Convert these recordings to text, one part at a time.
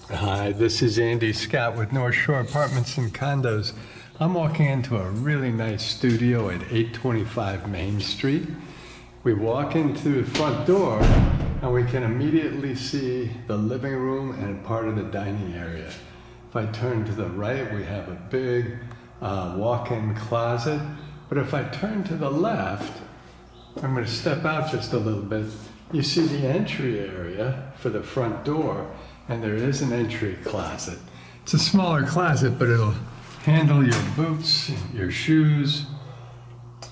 Hi, this is Andy Scott with North Shore Apartments and Condos. I'm walking into a really nice studio at 825 Main Street. We walk into the front door and we can immediately see the living room and part of the dining area. If I turn to the right, we have a big walk-in closet. But if I turn to the left, I'm going to step out just a little bit. You see the entry area for the front door, and there is an entry closet. It's a smaller closet, but it'll handle your boots, your shoes.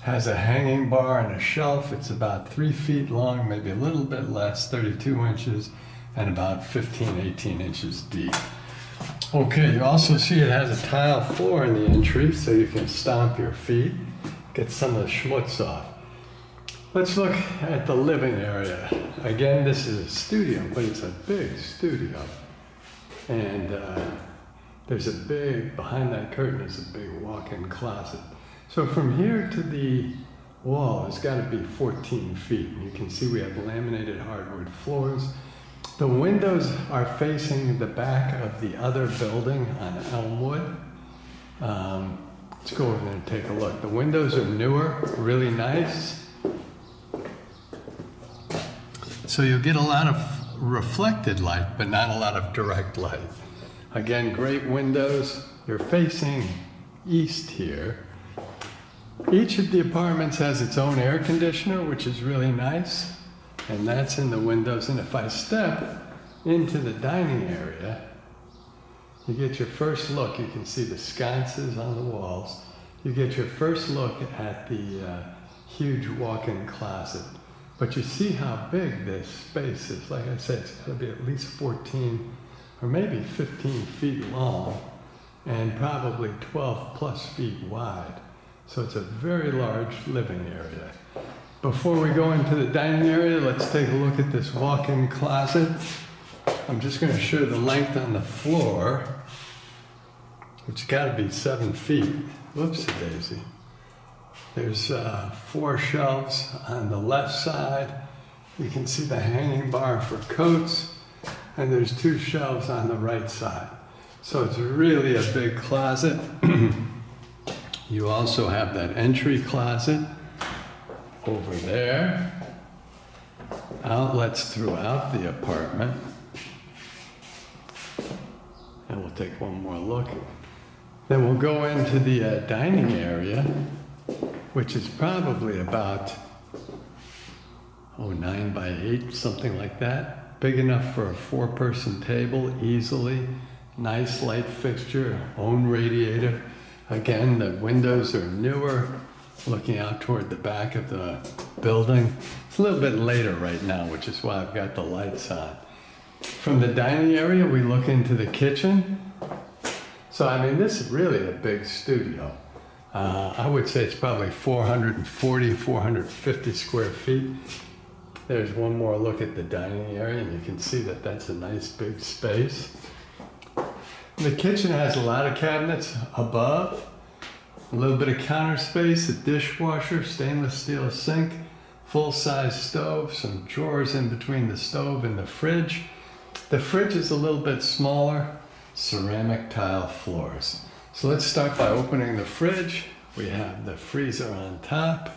Has a hanging bar and a shelf. It's about 3 feet long, maybe a little bit less, 32 inches, and about 15, 18 inches deep. Okay, you also see it has a tile floor in the entry, so you can stomp your feet, get some of the schmutz off. Let's look at the living area. Again, this is a studio, but it's a big studio. And behind that curtain is a big walk-in closet. So from here to the wall, it's got to be 14 feet. You can see we have laminated hardwood floors. The windows are facing the back of the other building on Elmwood. Let's go over there and take a look. The windows are newer, really nice. So you'll get a lot of reflected light, but not a lot of direct light. Again, great windows. You're facing east here. Each of the apartments has its own air conditioner, which is really nice. And that's in the windows. And if I step into the dining area, you get your first look. You can see the sconces on the walls. You get your first look at the huge walk-in closet. But you see how big this space is. Like I said, it's got to be at least 14 or maybe 15 feet long and probably 12 plus feet wide. So it's a very large living area. Before we go into the dining area, let's take a look at this walk-in closet. I'm just going to show the length on the floor, which has got to be 7 feet. Whoopsie daisy. There's 4 shelves on the left side. You can see the hanging bar for coats, and there's 2 shelves on the right side. So it's really a big closet. You also have that entry closet over there. Outlets throughout the apartment. And we'll take one more look. Then we'll go into the dining area, which is probably about 9 by 8, something like that. Big enough for a 4-person table easily. Nice light fixture, own radiator. Again, the windows are newer, looking out toward the back of the building. It's a little bit later right now, which is why I've got the lights on. From the dining area, we look into the kitchen. So, I mean, this is really a big studio. I would say it's probably 440, 450 square feet. There's one more look at the dining area, and you can see that that's a nice big space. The kitchen has a lot of cabinets above, a little bit of counter space, a dishwasher, stainless steel sink, full-size stove, some drawers in between the stove and the fridge. The fridge is a little bit smaller, ceramic tile floors. So let's start by opening the fridge. We have the freezer on top,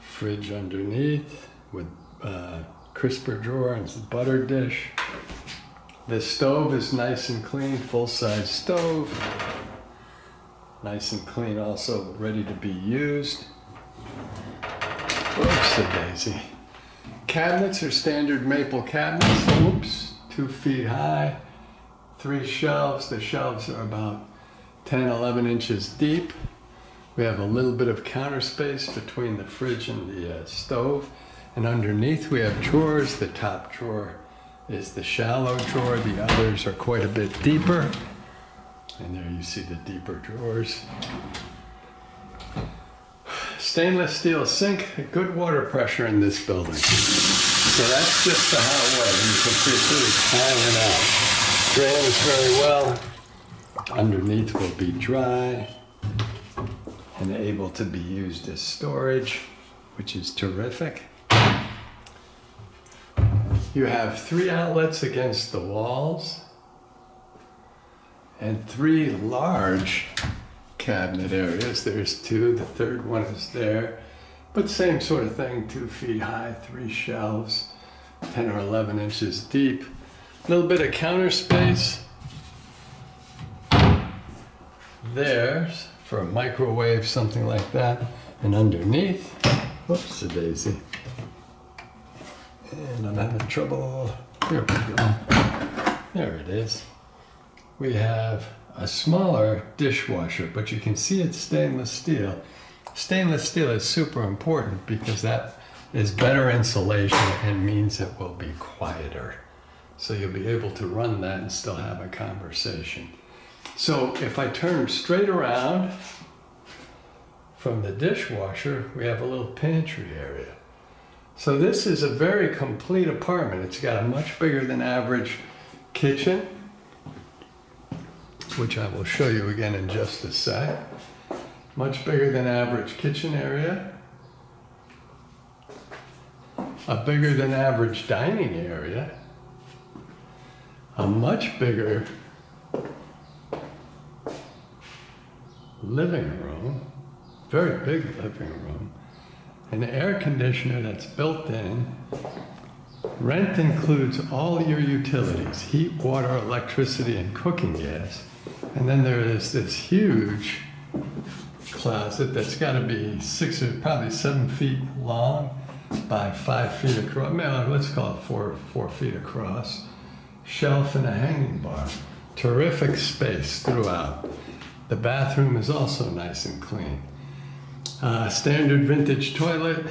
fridge underneath with crisper drawer and butter dish. The stove is nice and clean, full-size stove. Nice and clean, also ready to be used. Oopsie daisy. Cabinets are standard maple cabinets. Oops, 2 feet high. 3 shelves. The shelves are about 10, 11 inches deep. We have a little bit of counter space between the fridge and the stove. And underneath we have drawers. The top drawer is the shallow drawer. The others are quite a bit deeper. And there you see the deeper drawers. Stainless steel sink, good water pressure in this building. So that's just the hot water. You can see it's really piling out. Drains very well. Underneath will be dry and able to be used as storage, which is terrific. You have 3 outlets against the walls and 3 large cabinet areas. There's 2, the third one is there. But same sort of thing, 2 feet high, 3 shelves, 10 or 11 inches deep. A little bit of counter space. There's for a microwave, something like that. And underneath, whoops, a daisy. And I'm having trouble. Here we go. There it is. We have a smaller dishwasher, but you can see it's stainless steel. Stainless steel is super important because that is better insulation and means it will be quieter. So you'll be able to run that and still have a conversation. So if I turn straight around from the dishwasher, we have a little pantry area. So this is a very complete apartment. It's got a much bigger than average kitchen, which I will show you again in just a sec. Much bigger than average kitchen area. A bigger than average dining area. A much bigger living room. Very big living room. An air conditioner that's built in. Rent includes all your utilities, heat, water, electricity, and cooking gas. And then there is this huge closet that's got to be 6 or probably 7 feet long by 5 feet across. Let's call it 4 feet across. Shelf and a hanging bar. Terrific space throughout. The bathroom is also nice and clean. Standard vintage toilet,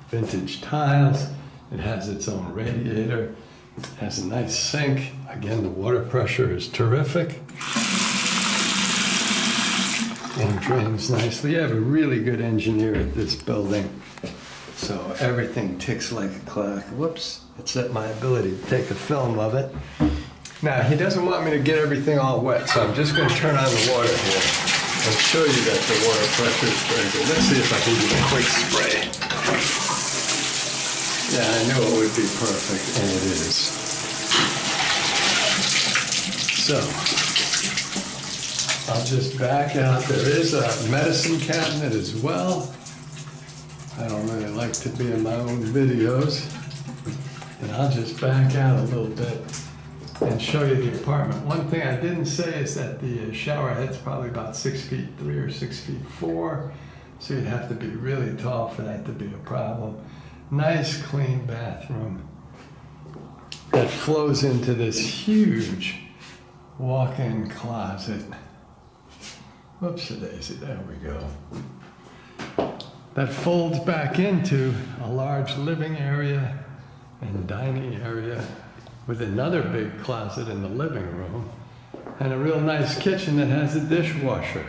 vintage tiles. It has its own radiator. It has a nice sink. Again, the water pressure is terrific. And drains nicely. You have a really good engineer at this building. So everything ticks like a clock. Whoops, it's at my ability to take a film of it. Now, he doesn't want me to get everything all wet, so I'm just going to turn on the water here and show you that the water pressure is very good. Let's see if I can do a quick spray. Yeah, I knew it would be perfect, and it is. So, I'll just back out. There is a medicine cabinet as well. I don't really like to be in my own videos. And I'll just back out a little bit and show you the apartment. One thing I didn't say is that the shower head's probably about 6'3" or 6'4", so you'd have to be really tall for that to be a problem. Nice clean bathroom that flows into this huge walk-in closet. Whoops-a-daisy, there we go. That folds back into a large living area and dining area with another big closet in the living room and a real nice kitchen that has a dishwasher.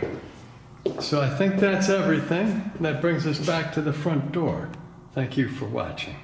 So I think that's everything. That brings us back to the front door. Thank you for watching.